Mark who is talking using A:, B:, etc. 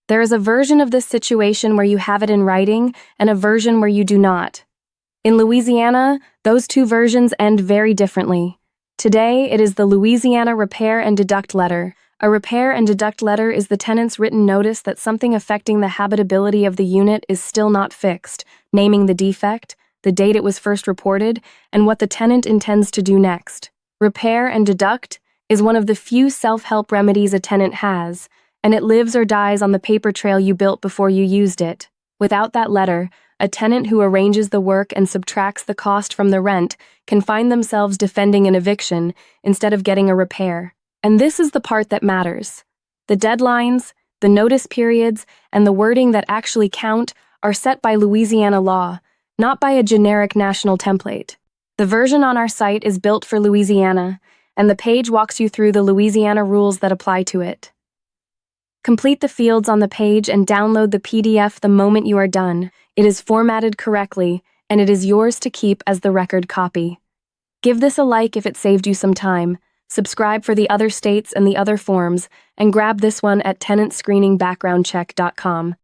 A: There is a version of this situation where you have it in writing and a version where you do not. In Louisiana, those two versions end very differently. Today, it is the Louisiana Repair and Deduct Letter. A repair and deduct letter is the tenant's written notice that something affecting the habitability of the unit is still not fixed, naming the defect, the date it was first reported, and what the tenant intends to do next. Repair and deduct is one of the few self-help remedies a tenant has, and it lives or dies on the paper trail you built before you used it. Without that letter, a tenant who arranges the work and subtracts the cost from the rent can find themselves defending an eviction instead of getting a repair. And this is the part that matters. The deadlines, the notice periods, and the wording that actually count are set by Louisiana law, not by a generic national template. The version on our site is built for Louisiana, and the page walks you through the Louisiana rules that apply to it. Complete the fields on the page and download the PDF the moment you are done. It is formatted correctly, and it is yours to keep as the record copy. Give this a like if it saved you some time. Subscribe for the other states and the other forms, and grab this one at tenantscreeningbackgroundcheck.com.